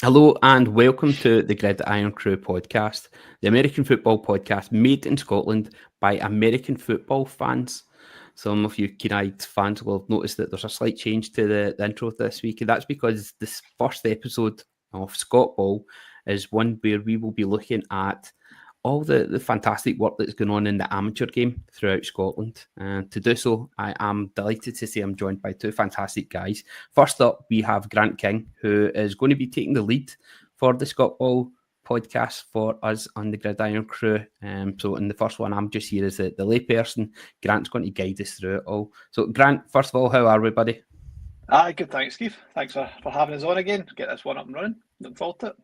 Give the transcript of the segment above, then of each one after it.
Hello and welcome to the Irn-Cru podcast, the American football podcast made in Scotland by American football fans. Some of you keen-eyed fans will have noticed that there's a slight change to the intro this week, and that's because this first episode of Scotball is one where we will be looking at all the fantastic work that's going on in the amateur game throughout Scotland. And to do so, I am delighted to say I'm joined by two fantastic guys. First up, we have Grant King, who is going to be taking the lead for the Scotball podcast for us on the Irn-Cru. So in the first one, I'm just here as the layperson. Grant's going to guide us through it all. So Grant, first of all, how are we, buddy? Good, thanks, Keith. Thanks for having us on again. Get this one up and running. Looking forward to it.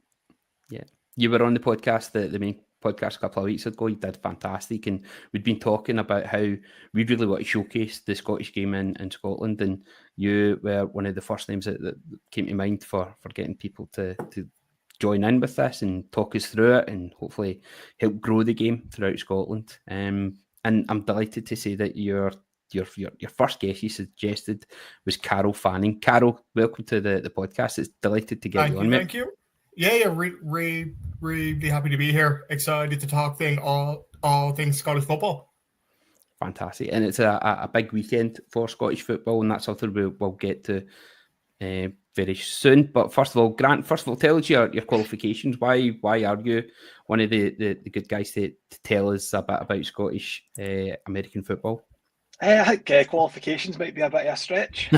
Yeah. You were on the podcast, the main podcast a couple of weeks ago. You did fantastic, and we'd been talking about how we really want to showcase the Scottish game in Scotland, and you were one of the first names that came to mind for getting people to join in with this and talk us through it and hopefully help grow the game throughout Scotland. And I'm delighted to say that your first guest you suggested was Karl Fanning. Karl, welcome to the podcast. It's delighted to get you on, mate. Thank you. Yeah, really happy to be here. Excited to talk all things Scottish football. Fantastic, and it's a big weekend for Scottish football, and that's something we'll get to very soon. But first of all, Grant, tell us your qualifications. Why are you one of the good guys to tell us a bit about Scottish American football? I think qualifications might be a bit of a stretch.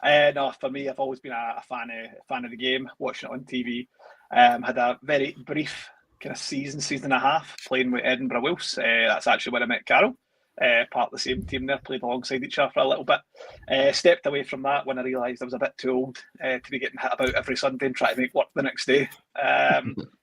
No, for me, I've always been a fan of the game, watching it on TV. Had a very brief kind of season and a half playing with Edinburgh Wolves. That's actually where I met Karl. Part of the same team there, played alongside each other for a little bit. Stepped away from that when I realised I was a bit too old to be getting hit about every Sunday and trying to make work the next day.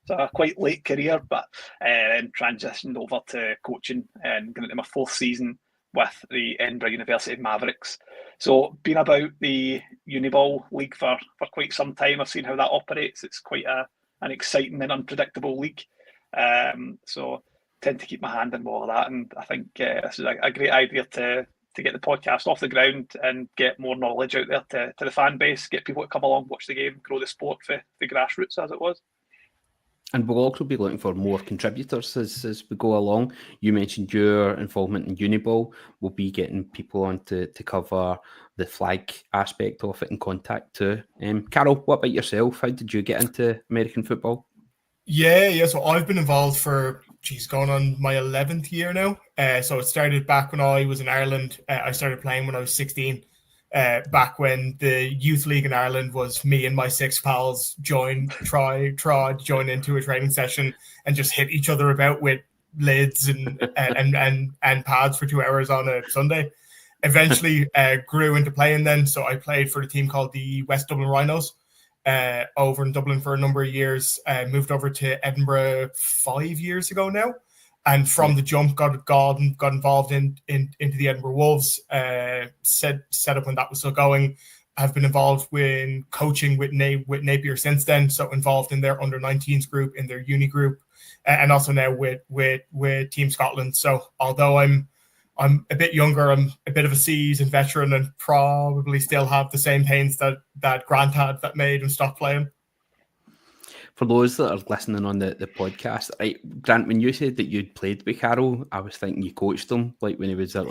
So a quite late career, but then transitioned over to coaching and going into my fourth season with the Edinburgh University Mavericks. So been about the Uniball League for quite some time. I've seen how that operates. It's quite an exciting and unpredictable league. So tend to keep my hand in all of that. And I think this is a great idea to get the podcast off the ground and get more knowledge out there to the fan base, get people to come along, watch the game, grow the sport for the grassroots as it was. And we'll also be looking for more contributors as we go along. You mentioned your involvement in Uniball. We'll be getting people on to cover the flag aspect of it in contact too. Karl, what about yourself? How did you get into American football? Yeah. So I've been involved for, going on my 11th year now. So it started back when I was in Ireland. I started playing when I was 16. Back when the youth league in Ireland was me and my six pals join into a training session and just hit each other about with lids and pads for 2 hours on a Sunday. Eventually grew into playing then. So I played for a team called the West Dublin Rhinos over in Dublin for a number of years. Moved over to Edinburgh 5 years ago now. And from the jump, got involved into the Edinburgh Wolves. Set up when that was still going. I've been involved in coaching with Napier since then. So involved in their under-19s group, in their uni group, and also now with Team Scotland. So although I'm a bit younger, I'm a bit of a seasoned veteran, and probably still have the same pains that Grant had that made him stop playing. For those that are listening on the podcast, Grant, when you said that you'd played with Karl, I was thinking you coached him like when he was a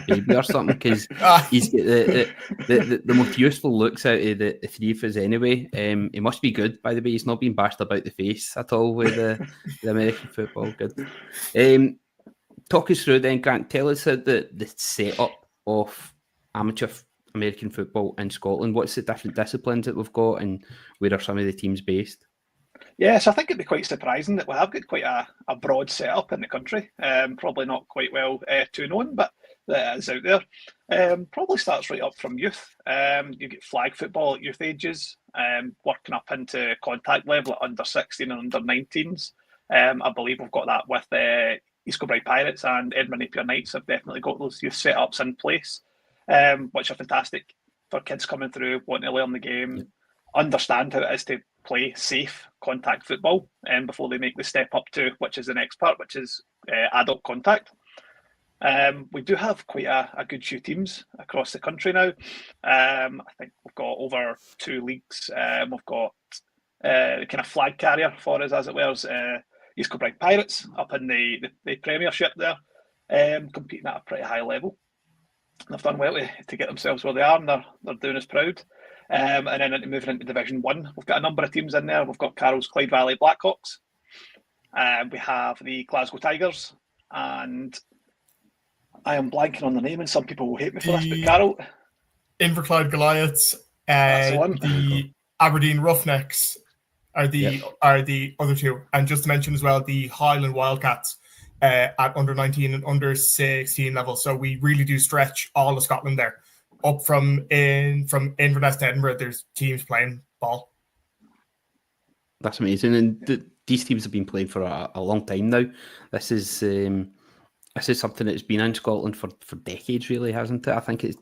baby or something, because he's got the most useful looks out of the three of us anyway. He must be good, by the way. He's not been bashed about the face at all with the American football. Good. Talk us through then, Grant. Tell us how the setup of amateur American football in Scotland. What's the different disciplines that we've got, and where are some of the teams based? Yes, I think it'd be quite surprising that we have got quite a broad setup in the country. Probably not quite well too known, but that is out there. Probably starts right up from youth. You get flag football at youth ages, working up into contact level at under 16 and under 19s. I believe we've got that with East Kilbride Pirates and Edinburgh Napier Knights have definitely got those youth setups in place, which are fantastic for kids coming through, wanting to learn the game, understand how it is to play safe contact football before they make the step up to, which is the next part, which is adult contact. We do have quite a good few teams across the country now. I think we've got over 2 leagues. We've got the kind of flag carrier for us, as it were, East Kilbride Pirates up in the Premiership there, competing at a pretty high level. They've done well to get themselves where they are, and they're doing us proud. And then moving into Division 1, we've got a number of teams in there. We've got Carroll's Clyde Valley Blackhawks. We have the Glasgow Tigers, and I am blanking on the name, and some people will hate me for this, but Carroll. Inverclyde Goliaths, the Aberdeen Roughnecks are the other two. And just to mention as well, the Highland Wildcats at under 19 and under 16 level. So we really do stretch all of Scotland there. Up from Inverness to Edinburgh, there's teams playing ball. That's amazing. And these teams have been playing for a long time now. This is something that's been in Scotland for decades, really, hasn't it? I think I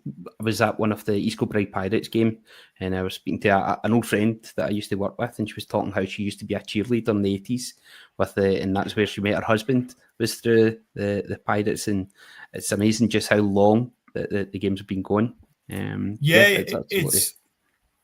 was at one of the East Kilbride Pirates game, and I was speaking to an old friend that I used to work with, and she was talking how she used to be a cheerleader in the 80s, and that's where she met her husband, was through the Pirates, and it's amazing just how long the games have been going.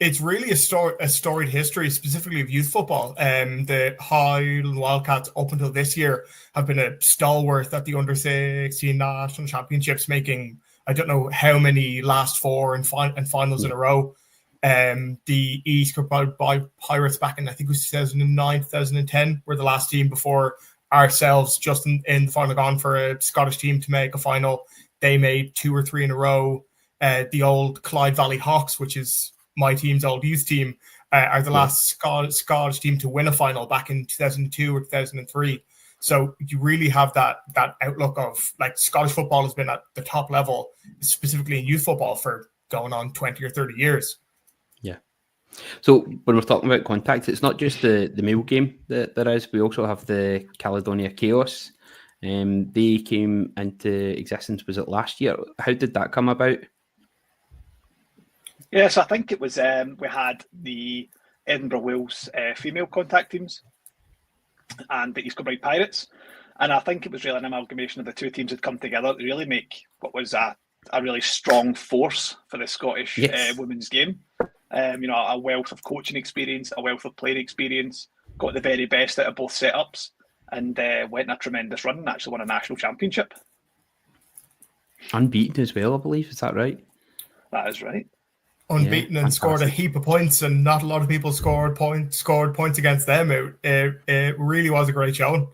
It's really a storied history, specifically of youth football. The Highland Wildcats, up until this year, have been a stalwart at the under-16 national championships, making I don't know how many last four and finals in a row. The East Kilbride Pirates back in, I think it was 2009, 2010, were the last team before ourselves, just in the final, gone for a Scottish team to make a final. They made 2 or 3 in a row. The old Clyde Valley Hawks, which is my team's old youth team, are the last Scottish team to win a final back in 2002 or 2003. So you really have that outlook of, like, Scottish football has been at the top level, specifically in youth football, for going on 20 or 30 years. Yeah. So when we're talking about contact, it's not just the male game that there is. We also have the Caledonia Chaos. They came into existence, was it last year? How did that come about? Yes, I think it was, we had the Edinburgh Wales female contact teams and the East Kilbride Pirates. And I think it was really an amalgamation of the two teams had come together to really make what was a really strong force for the Scottish women's game. A wealth of coaching experience, a wealth of playing experience, got the very best out of both setups, and went on a tremendous run and actually won a national championship. Unbeaten as well, I believe. Is that right? That is right. Unbeaten and scored a heap of points, and not a lot of people scored points against them. It really was a great showing.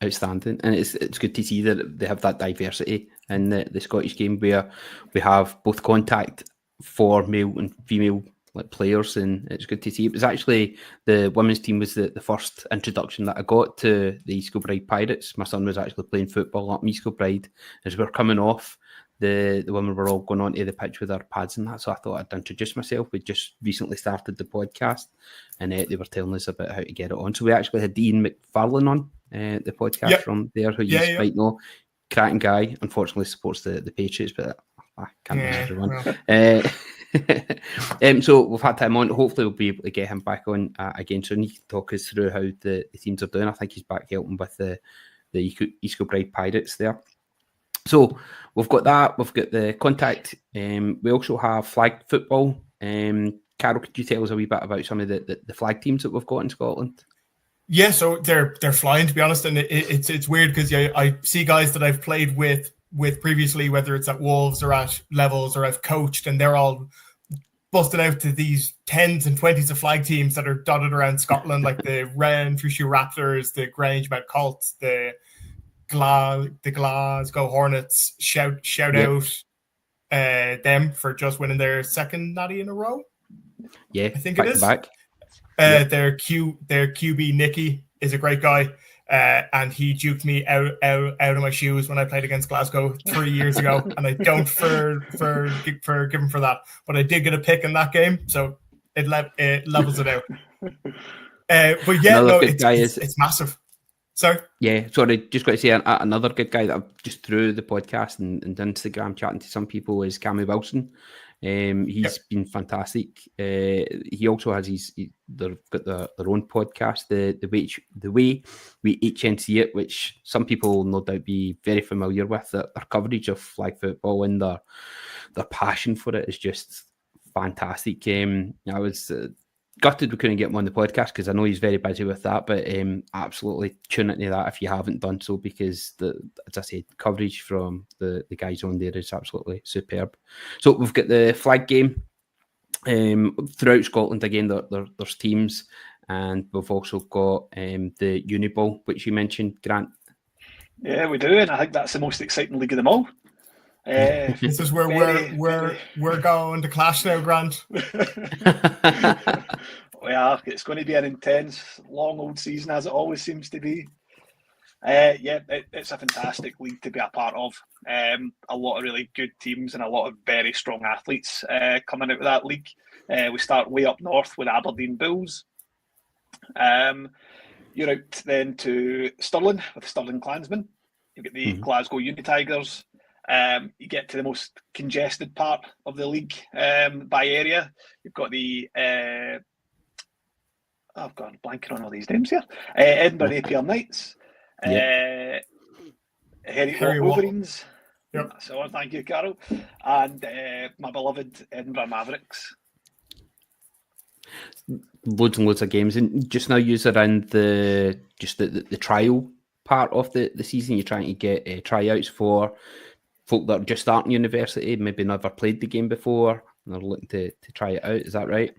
Outstanding, and it's good to see that they have that diversity in the Scottish game, where we have both contact for male and female players, and it's good to see. It was actually the women's team was the first introduction that I got to the East Kilbride Pirates. My son was actually playing football up in East Kilbride. As we were coming off, the women were all going onto the pitch with their pads and that, so I thought I'd introduce myself. We just recently started the podcast, and they were telling us about how to get it on. So we actually had Ian McFarlane on the podcast from there, who you might know. Cracking guy. Unfortunately supports the Patriots, but I can't remember everyone. So we've had him on. Hopefully we'll be able to get him back on again soon. He can talk us through how the teams are doing. I think he's back helping with the East Kilbride Pirates there. So we've got that. We've got the contact. We also have flag football. Carol, could you tell us a wee bit about some of the flag teams that we've got in Scotland? Yeah, so they're flying, to be honest, and it's weird because I see guys that I've played with previously, whether it's at Wolves or at levels or I've coached, and they're all busted out to these 10s and 20s of flag teams that are dotted around Scotland, like the Irn-Cru Raptors, the Grangemouth Colts, the Glasgow Hornets. Shout out them for just winning their second natty in a row. Yeah, I think it is. Back. Their QB Nicky is a great guy, and he juked me out of my shoes when I played against Glasgow 3 years ago, and I don't forgive him for that. But I did get a pick in that game, so it levels it out. But yeah, it's massive. Sorry? Yeah, sorry, just got to say another good guy that I've just through the podcast and Instagram chatting to some people is Cammy Wilson. He's been fantastic. He also has they've got their own podcast, the way we HNC it, which some people will no doubt be very familiar with. Their coverage of flag football and their passion for it is just fantastic. I was gutted we couldn't get him on the podcast because I know he's very busy with that, but absolutely tune into that if you haven't done so, because as I said, coverage from the guys on there is absolutely superb. So we've got the flag game throughout Scotland. Again, there's teams, and we've also got the Uniball, which you mentioned, Grant. Yeah, we do, and I think that's the most exciting league of them all. This is where we're going to clash now, Grant. Yeah, it's going to be an intense, long old season, as it always seems to be. It's a fantastic league to be a part of. A lot of really good teams and a lot of very strong athletes coming out of that league. We start way up north with Aberdeen Bulls. You're out then to Stirling with Stirling Clansmen. You get the Glasgow Uni-Tigers. You get to the most congested part of the league by area. You've got the I've got blanking on all these names here. Edinburgh Napier Knights, Harry Wolverines. Yep. So thank you, Carol, and my beloved Edinburgh Mavericks. Loads and loads of games, and just now you're around the trial part of the season. You're trying to get tryouts for folk that are just starting university, maybe never played the game before, and they're looking to try it out. Is that right?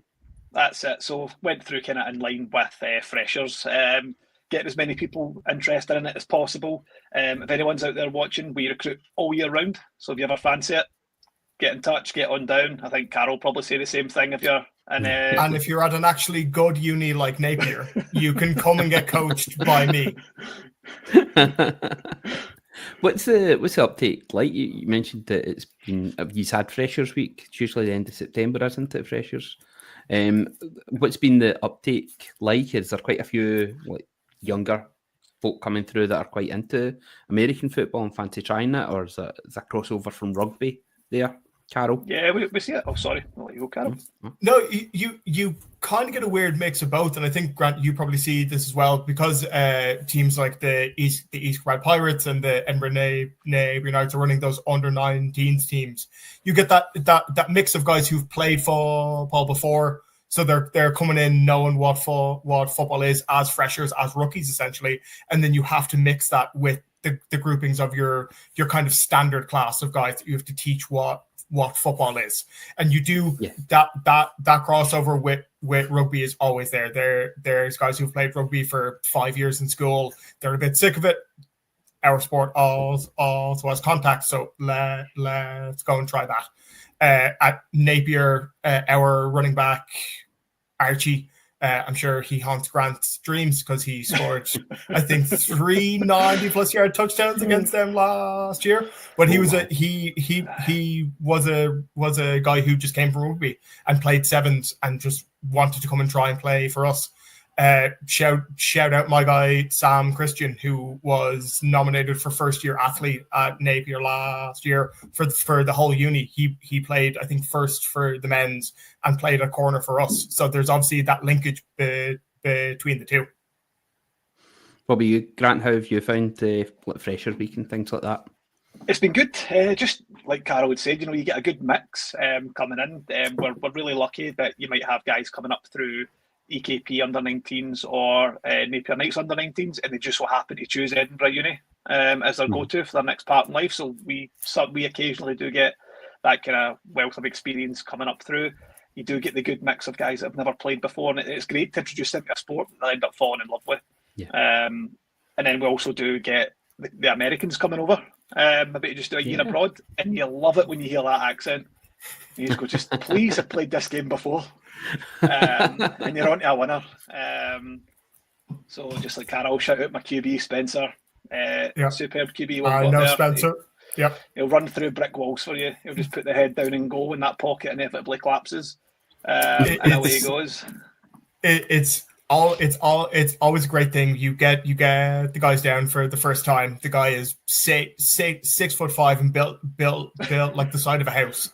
That's it. So went through kind of in line with freshers, getting as many people interested in it as possible. If anyone's out there watching, we recruit all year round. So if you ever fancy it, get in touch, get on down. I think Carol will probably say the same thing if you're in. And if you're at an actually good uni like Napier, you can come and get coached by me. What's the uptake like? You mentioned that it's been, you've had Freshers Week. It's usually the end of September, isn't it, Freshers? What's been the uptake like? Is there quite a few like younger folk coming through that are quite into American football and fancy trying it, or is that crossover from rugby there, Carol? Yeah, we see it. Oh, sorry, I'll let you go, Carol. No, you kind of get a weird mix of both, and I think, Grant, you probably see this as well, because teams like the East Pride Pirates and the Edinburgh Napier Knights are running those under-19s teams. You get that mix of guys who've played football before, so they're coming in knowing what football is as freshers, as rookies essentially, and then you have to mix that with the groupings of your kind of standard class of guys that you have to teach what football is, and you do that crossover with rugby is always there. There's guys who've played rugby for 5 years in school. They're a bit sick of it. Our sport also has contact, so let's go and try that. At Napier, our running back Archie, I'm sure he haunts Grant's dreams because he scored, I think, 3 90+ yard touchdowns against them last year. But he was he was a guy who just came from rugby and played sevens and just wanted to come and try and play for us. Shout out my guy Sam Christian, who was nominated for first year athlete at Napier last year for the whole uni. He played, I think, first for the men's and played a corner for us. So there's obviously that linkage between the two. What about you, Grant? How have you found Freshers Week and things like that? It's been good. Just like Carol had said, you get a good mix coming in. We're really lucky that you might have guys coming up through EKP under-19s or Napier Knights under-19s, and they just so happen to choose Edinburgh Uni as their go-to for their next part in life. So we occasionally do get that kind of wealth of experience coming up through. You do get the good mix of guys that have never played before, and it's great to introduce them to a sport that they end up falling in love with. Yeah. And then we also do get the Americans coming over, maybe just do a year abroad, and you love it when you hear that accent. You just go, please, I've played this game before. And you're on to a winner. So just like Carol, shout out my QB Spencer, superb QB. I know Spencer. Yep. He'll run through brick walls for you. He'll just put the head down and go, and that pocket inevitably collapses. And away he goes. It's always a great thing. You get the guys down for the first time. The guy is 6'5" and built like the side of a house.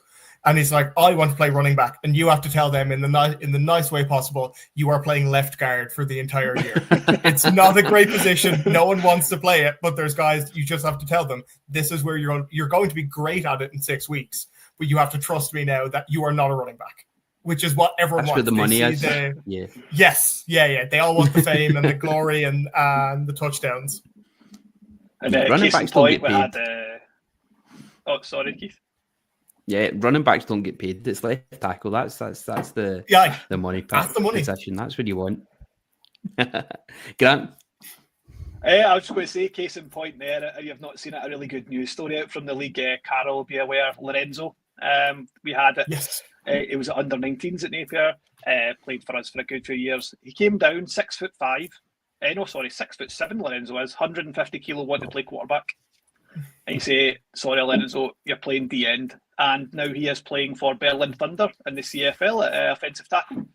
And he's like, I want to play running back. And you have to tell them in the nice way possible, you are playing left guard for the entire year. It's not a great position. No one wants to play it, but there's guys, you just have to tell them, this is where you're going to be great at it in 6 weeks. But you have to trust me now that you are not a running back, which is what everyone wants. That's where the money is. Yes. They all want the fame and the glory and the touchdowns. And running backs don't get paid. Oh, sorry, Keith. Yeah, running backs don't get paid. It's left tackle. That's the money. That's the money position. That's what you want. Grant. I was just going to say, case in point there, you have not seen it, a really good news story out from the league. Karl will be aware, Lorenzo. We had it. Yes. It was at under 19s at Napier. Played for us for a good few years. He came down 6'5". 6'7". Lorenzo is 150 kilo. Want to play quarterback. And you say, sorry, Lorenzo, you're playing D end. And now he is playing for Berlin Thunder in the CFL at offensive tackle.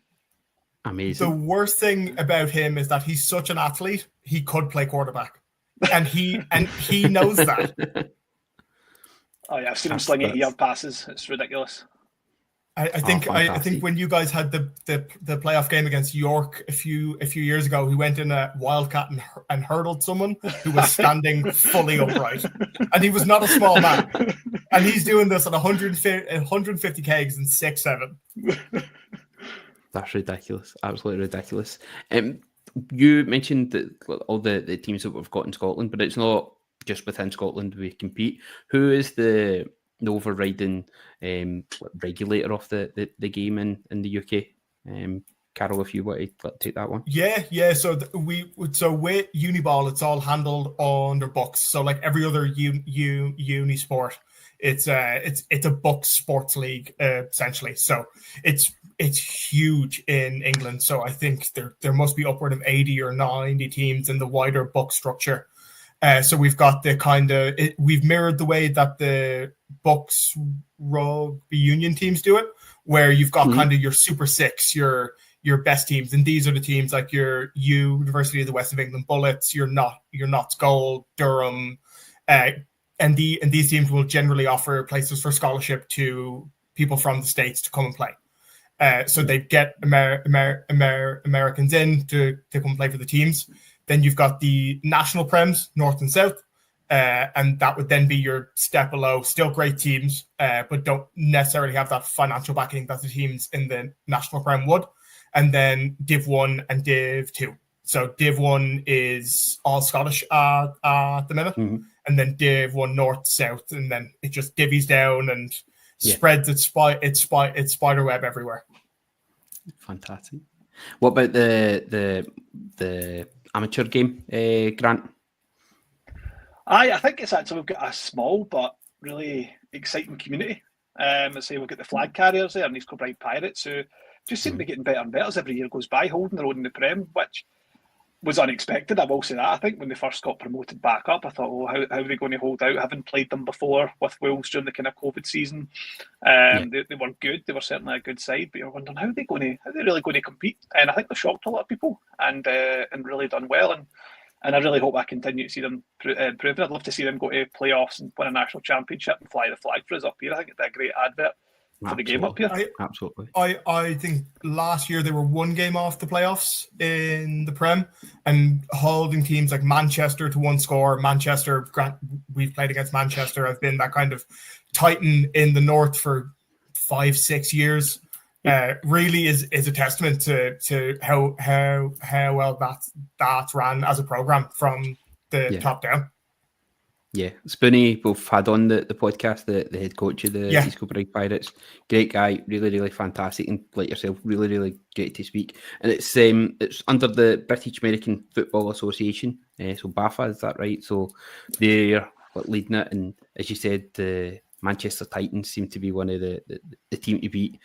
Amazing. The worst thing about him is that he's such an athlete, he could play quarterback. And he knows that. Oh yeah, I've seen him sling 80-yard passes. It's ridiculous. I think when you guys had the playoff game against York a few years ago, he went in a wildcat and hurdled someone who was standing fully upright, and he was not a small man, and he's doing this at 150 kgs and 6'7". That's ridiculous, absolutely ridiculous. You mentioned that all the teams that we've got in Scotland, but it's not just within Scotland we compete. Who is the overriding regulator of the game in the UK? Karl, if you want to take that one. Yeah. So with Uniball, it's all handled under books. So like every other uni sport, it's a book sports league essentially. So it's huge in England. So I think there must be upward of 80 or 90 teams in the wider book structure. So we've got we've mirrored the way that the Bucks rugby union teams do it, where you've got kind of your Super Six, your best teams, and these are the teams like your University of the West of England Bullets, your Notts Gold, Durham, and these teams will generally offer places for scholarship to people from the States to come and play. So they get Americans in to come play for the teams. Then you've got the national prems, North and South, and that would then be your step below. Still great teams, but don't necessarily have that financial backing that the teams in the national prem would. And then Div 1 and Div 2. So Div 1 is all Scottish at the minute, and then Div 1 North, South, and then it just divvies down and spreads its spider web everywhere. Fantastic. What about the amateur game, Grant? I think it's actually, we've got a small but really exciting community. Let's say we've got the flag carriers there, and these Bristol Pirates, who just seem to be getting better and better as every year goes by, holding their own in the Prem, which was unexpected. I will say that. I think when they first got promoted back up, I thought, how are they going to hold out? Having played them before with Wolves during the kind of COVID season, they were good. They were certainly a good side, but you're wondering how are they really going to compete? And I think they've shocked a lot of people and really done well. And I really hope I continue to see them improving. I'd love to see them go to playoffs and win a national championship and fly the flag for us up here. I think it'd be a great advert for the game up here. Absolutely. I think last year they were one game off the playoffs in the Prem and holding teams like Manchester to one score. Manchester, we've played against Manchester. I've been that kind of titan in the north for 5-6 years. Really is a testament to how well that's ran as a program from the top down. Yeah, Spoonie, we've had on the podcast, the head coach of the East Bristol Pirates. Great guy, really, really fantastic, and like yourself, really, really great to speak. And it's under the British American Football Association, so BAFA, is that right? So they're leading it, and as you said, the Manchester Titans seem to be one of the team to beat.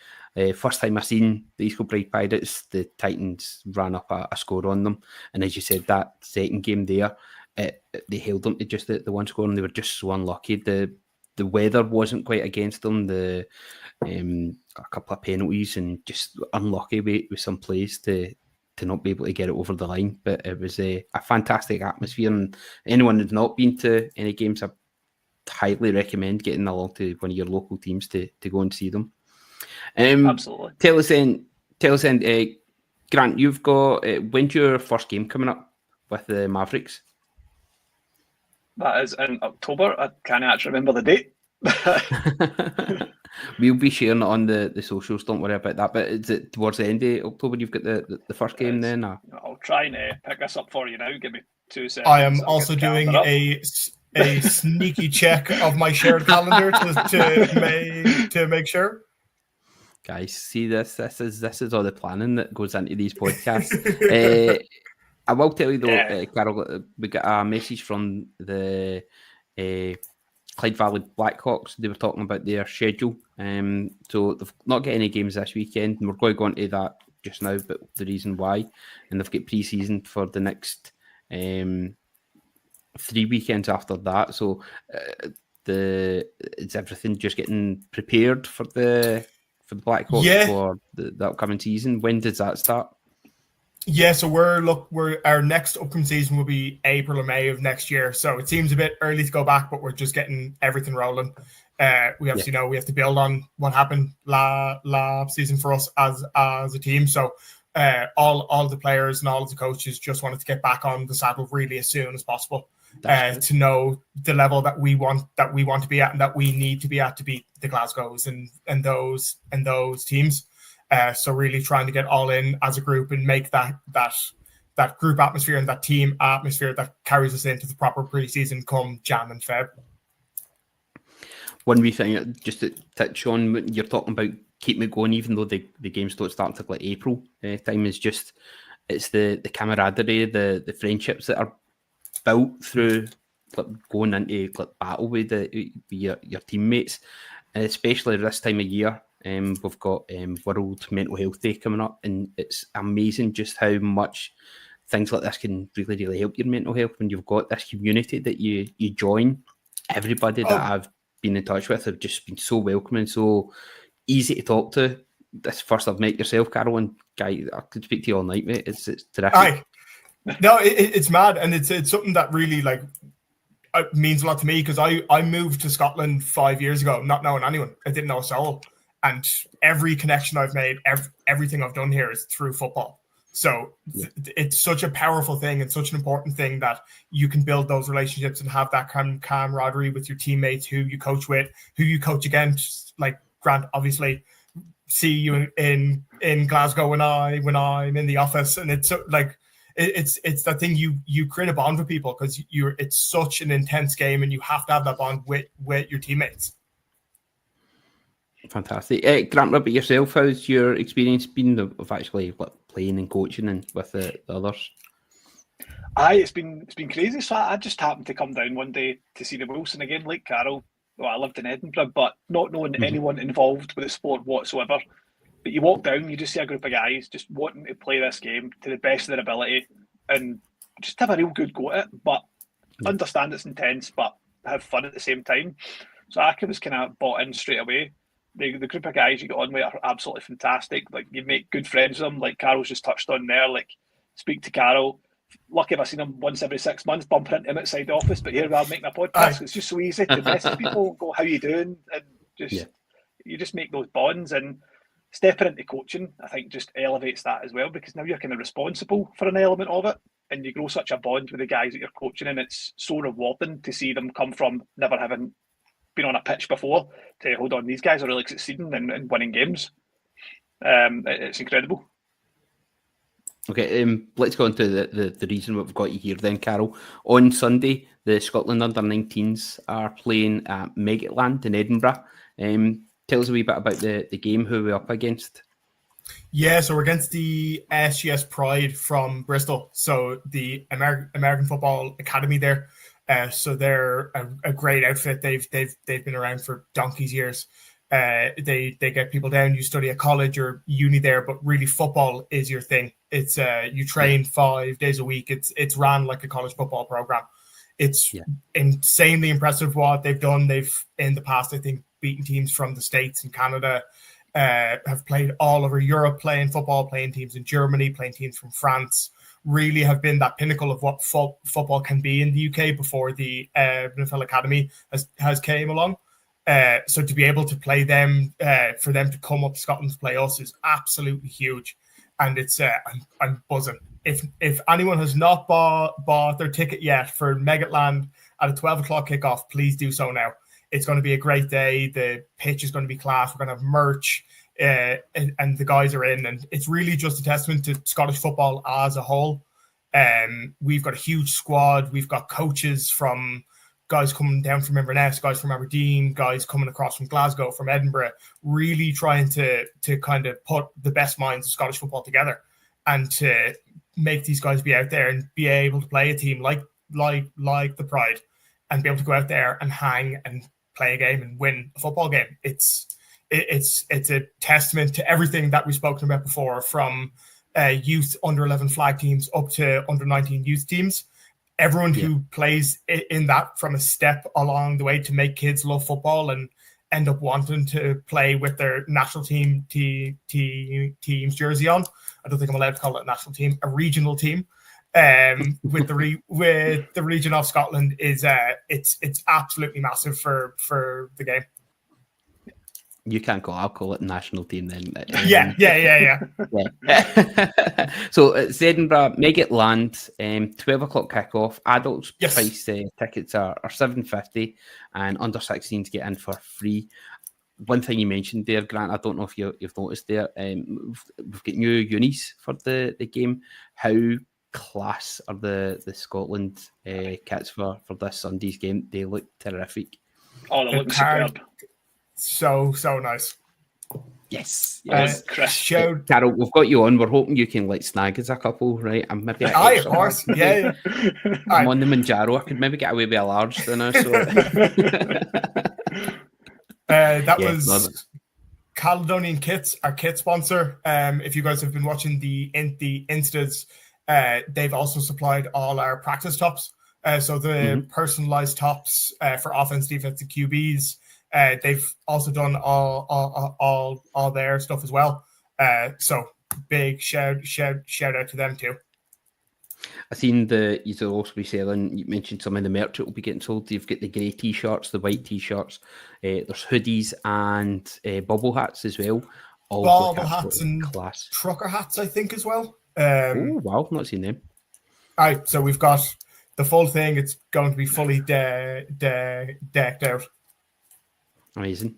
First time I seen the East Bristol Pirates, the Titans ran up a score on them, and as you said, that second game there, they held them to just the one score, and they were just so unlucky. The weather wasn't quite against them. A couple of penalties and just unlucky with some plays to not be able to get it over the line. But it was a fantastic atmosphere, and anyone who's not been to any games, I highly recommend getting along to one of your local teams to go and see them. Absolutely. Tell us then, Grant, you've got, when's your first game coming up with the Mavericks? That is in October. I can't actually remember the date. We'll be sharing it on the socials, don't worry about that. But is it towards the end of October you've got the first game then? Or? I'll try and pick this up for you now. Give me 2 seconds. I am also doing a sneaky check of my shared calendar to make sure. Guys, see this is all the planning that goes into these podcasts. I will tell you though, Carol, we got a message from the Clyde Valley Blackhawks. They were talking about their schedule. So they've not got any games this weekend, and we're going to go into that just now, but the reason why. And they've got pre-season for the next 3 weekends after that. So is everything just getting prepared for the Blackhawks for the upcoming season? When does that start? Yeah, so our next upcoming season will be April or May of next year. So it seems a bit early to go back, but we're just getting everything rolling. We obviously know we have to build on what happened last season for us as a team. So all the players and all of the coaches just wanted to get back on the saddle really as soon as possible. To know the level that we want to be at and that we need to be at to beat the Glasgows and those teams. So really trying to get all in as a group and make that group atmosphere and that team atmosphere that carries us into the proper pre-season come Jan and Feb. One wee thing, just to touch on, when you're talking about keeping it going, even though the games don't start until like April time, is just it's the camaraderie, the friendships that are built through going into battle with your teammates, especially this time of year. We've got World Mental Health Day coming up, and it's amazing just how much things like this can really, really help your mental health when you've got this community that you join. Everybody that I've been in touch with have just been so welcoming, so easy to talk to. This first I've met yourself, Carol, and Guy, I could speak to you all night, mate. It's terrific. Aye. No, it's mad, and it's something that really it means a lot to me, because I moved to Scotland 5 years ago, not knowing anyone. I didn't know a soul. And every connection I've made, everything I've done here is through football. So it's such a powerful thing and such an important thing that you can build those relationships and have that camaraderie with your teammates who you coach with, who you coach against. Like Grant, obviously, see you in Glasgow when I'm in the office, and it's it's that thing you create a bond with people because it's such an intense game and you have to have that bond with your teammates. Fantastic. Grant, what about yourself? How's your experience been of actually playing and coaching and with the others? It's been crazy. So I just happened to come down one day to see the Wilson again, like Carol. Well, I lived in Edinburgh, but not knowing anyone involved with the sport whatsoever. But you walk down, you just see a group of guys just wanting to play this game to the best of their ability and just have a real good go at it. But understand it's intense, but have fun at the same time. So I was kind of bought in straight away. The group of guys you get on with are absolutely fantastic. Like, you make good friends with them, like Carol's just touched on there. Like, speak to Carol. Lucky if I've seen him once every 6 months, bumping into him outside the office. But here we are making a podcast. It's just so easy to message people, go, how you doing? And you just make those bonds. And stepping into coaching, I think, just elevates that as well, because now you're kind of responsible for an element of it. And you grow such a bond with the guys that you're coaching. And it's so rewarding to see them come from never having been on a pitch before to, hold on, these guys are really succeeding and winning games. It's incredible. Okay, let's go on to the reason we've got you here then, Carol. On Sunday, the Scotland U19s are playing at Meggetland in Edinburgh. Tell us a wee bit about the game, who we're up against. Yeah, so we're against the SGS Pride from Bristol. So the American Football Academy there. So they're a great outfit. They've been around for donkey's years. They get people down. You study at college or uni there, but really football is your thing. It's you train 5 days a week. It's ran like a college football program. It's insanely impressive what they've done. They've in the past, I think, beaten teams from the States and Canada. Have played all over Europe, playing football, playing teams in Germany, playing teams from France. really have been that pinnacle of what football can be in the UK before the NFL Academy has came along. So to be able to play them, for them to come up to Scotland to play us is absolutely huge. And it's I'm buzzing. If anyone has not bought their ticket yet for Meggetland at a 12 o'clock kickoff, please do so now. It's going to be a great day. The pitch is going to be class. We're going to have merch, and the guys are in. And it's really just a testament to Scottish football as a whole. We've got a huge squad. We've got coaches from guys coming down from Inverness, guys from Aberdeen, guys coming across from Glasgow, from Edinburgh, really trying to kind of put the best minds of Scottish football together and to make these guys be out there and be able to play a team like the Pride and be able to go out there and hang and play a game and win a football game. It's a testament to everything that we've spoken about before, from youth under 11 flag teams up to under 19 youth teams. Everyone who plays in that from a step along the way to make kids love football and end up wanting to play with their national team's team's jersey on. I don't think I'm allowed to call it a national team, a regional team. With the region of Scotland is it's absolutely massive for the game. You can't call. I'll call it national team then. Yeah. So it's Edinburgh, Meggetland, 12 o'clock kickoff. Adults price tickets are $7.50, and under 16s get in for free. One thing you mentioned there, Grant, I don't know if you've noticed there, we've got new unis for the game. How class are the Scotland kits for this Sunday's game? They look terrific. Oh, they look superb. So nice. Yes. Carol, we've got you on. We're hoping you can snag us a couple, right? And maybe of course. Yeah. I'm on the Manjaro. I could maybe get away with a large dinner. So that was Caledonian Kits, our kit sponsor. If you guys have been watching the Instas, they've also supplied all our practice tops. So the personalized tops for offense, defense, and QBs. They've also done all their stuff as well. So big shout out to them too. I've seen you'll also be selling, you mentioned some of the merch that will be getting sold. You've got the grey t-shirts, the white t-shirts, there's hoodies and bubble hats as well. All bubble hats and class. Trucker hats, I think, as well. Oh wow, not seen them. All right, so we've got the full thing. It's going to be fully decked out. Amazing.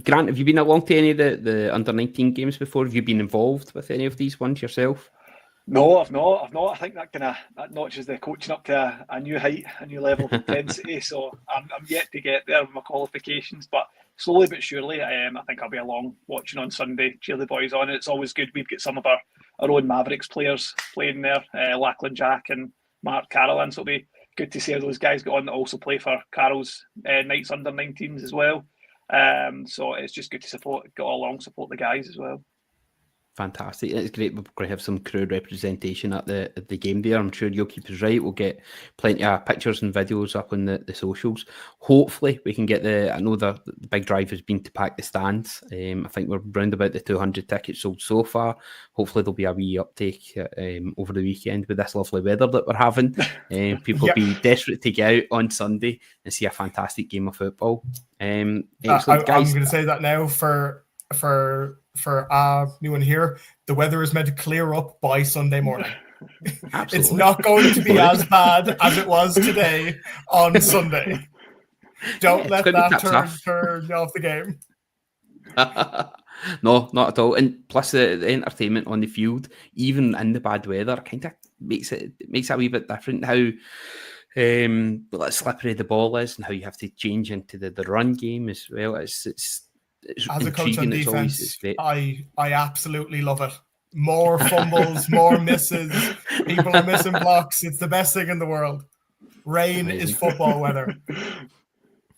Grant, have you been along to any of the under-19 games before? Have you been involved with any of these ones yourself? No, I've not. I think that notches the coaching up to a new height, a new level of intensity. So I'm yet to get there with my qualifications, but slowly but surely, I think I'll be along watching on Sunday. Cheer the boys on. It's always good. We've got some of our own Mavericks players playing there, Lachlan Jack and Mark Carolan. So it'll be good to see how those guys get on that also play for Carol's Knights under 19s as well. So it's just good to support the guys as well. Fantastic. It's great. We're going to have some crew representation at the game there. I'm sure you'll keep us right. We'll get plenty of pictures and videos up on the socials. Hopefully we can get I know the big drive has been to pack the stands. I think we're round about the 200 tickets sold so far. Hopefully there'll be a wee uptake over the weekend with this lovely weather that we're having. People will be desperate to get out on Sunday and see a fantastic game of football. I'm going to say that now for anyone here, the weather is meant to clear up by Sunday morning. It's not going to be as bad as it was today on Sunday. Don't let that turn off the game. No, not at all. And plus the entertainment on the field, even in the bad weather, kind of makes it a wee bit different. How slippery the ball is, and how you have to change into the run game as well. It's as a coach on defense, I absolutely love it. More fumbles, more misses. People are missing blocks. It's the best thing in the world. Rain is football weather.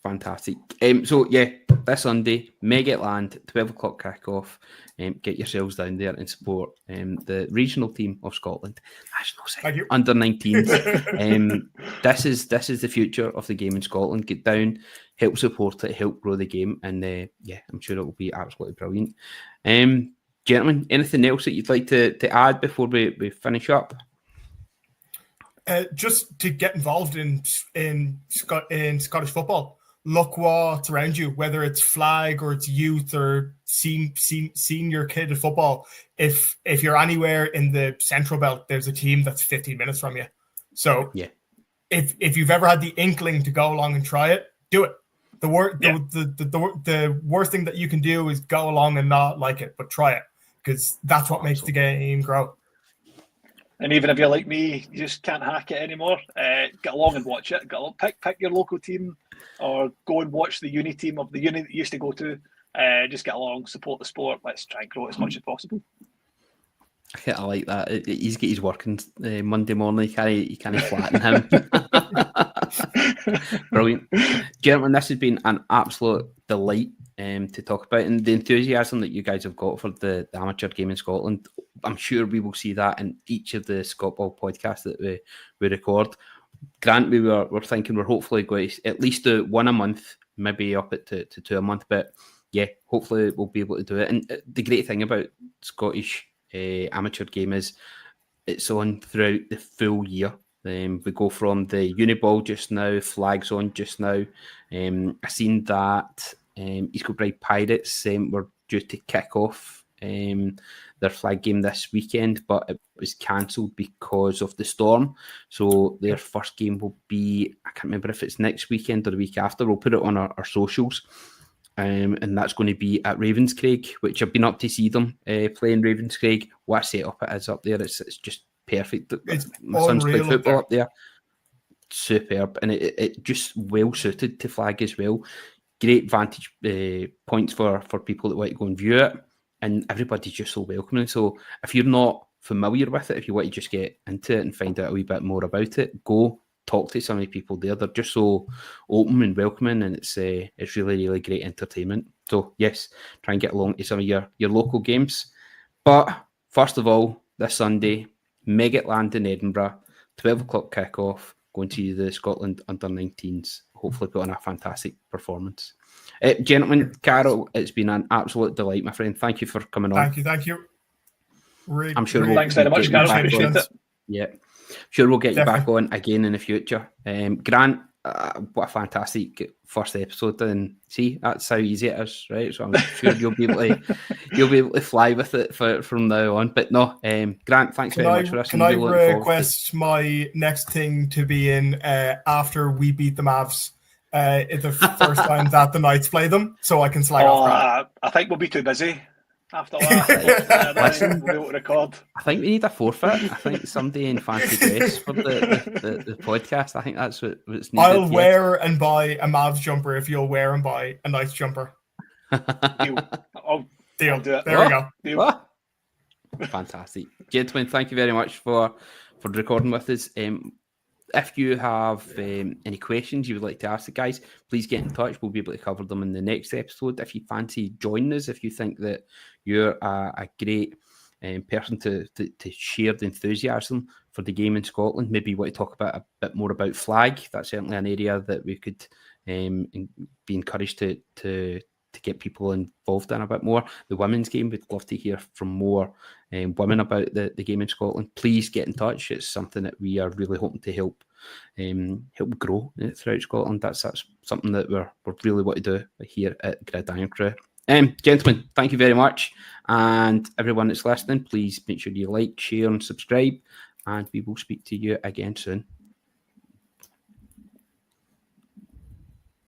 Fantastic. So yeah, this Sunday, Meggetland, 12 o'clock kickoff. Get yourselves down there and support the regional team of Scotland, national side, under 19s. This is the future of the game in Scotland. Get down, help support it, help grow the game, and I'm sure it will be absolutely brilliant. Gentlemen, anything else that you'd like to add before we finish up? Just to get involved in Scottish football, look what's around you, whether it's flag or it's youth or senior kid of football. If you're anywhere in the Central Belt, there's a team that's 15 minutes from you. So yeah, if you've ever had the inkling to go along and try it, do it. The worst thing that you can do is go along and not like it, but try it, because that's what makes the game grow. And even if you're like me, you just can't hack it anymore. Get along and watch it. Pick your local team, or go and watch the uni team of the uni that you used to go to. Just get along, support the sport. Let's try and grow it as much as possible. I like that. He's got his working Monday morning. You can't flatten him. Brilliant. Gentlemen, this has been an absolute delight to talk about, and the enthusiasm that you guys have got for the amateur game in Scotland. I'm sure we will see that in each of the Scotball podcasts that we record. Grant, we're thinking we're hopefully going to at least do one a month, maybe up it to two a month, but yeah, hopefully we'll be able to do it. And the great thing about Scottish amateur game is it's on throughout the full year. We go from the Uniball just now, flags on just now. I seen that East Kilbride Pirates were due to kick off their flag game this weekend, but it was cancelled because of the storm. So their first game will be, I can't remember if it's next weekend or the week after. We'll put it on our socials. And that's going to be at Ravenscraig, which I've been up to see them playing Ravenscraig. What a setup it is up there. It's just perfect. My son's played football up there. Superb. And it just well suited to flag as well. Great vantage points for people that want to go and view it. And everybody's just so welcoming. So if you're not familiar with it, if you want to just get into it and find out a wee bit more about it, go talk to some of the people there. They're just so open and welcoming, and it's really, really great entertainment. So yes, try and get along to some of your local games. But first of all, this Sunday, Meggetland in Edinburgh, 12 o'clock kickoff, going to the Scotland U19s. Hopefully put on a fantastic performance. Gentlemen, Karl, it's been an absolute delight, my friend. Thank you for coming on. Thank you. I'm sure thanks very much, Karl. Appreciate it. Yeah. Sure, we'll get you back on again in the future. Grant, what a fantastic first episode, and see, that's how easy it is, right? So I'm sure you'll be able to fly with it from now on. But no, Grant, thanks very much for this. Can I request my next thing to be in after we beat the Mavs? The first time that the Knights play them, so I can slag off. I think we'll be too busy after that. Listen, we'll be able to record. I think we need a forfeit. I think somebody in fancy dress for the podcast. I think that's what's needed. I'll wear and buy a Mavs jumper if you'll wear and buy a Knights jumper. Deal. Deal. I'll do it. There we go. Deal. Fantastic. Gentlemen, thank you very much for recording with us. If you have any questions you would like to ask the guys, please get in touch. We'll be able to cover them in the next episode. If you fancy joining us, if you think that you're a great person to share the enthusiasm for the game in Scotland, maybe you want to talk about a bit more about flag. That's certainly an area that we could be encouraged to get people involved in a bit more. The women's game, we'd love to hear from more women about the game in Scotland. Please get in touch. It's something that we are really hoping to help grow throughout Scotland. That's something that we're really want to do here at Grid Irn-Cru. Gentlemen, thank you very much. And everyone that's listening, please make sure you like, share and subscribe. And we will speak to you again soon.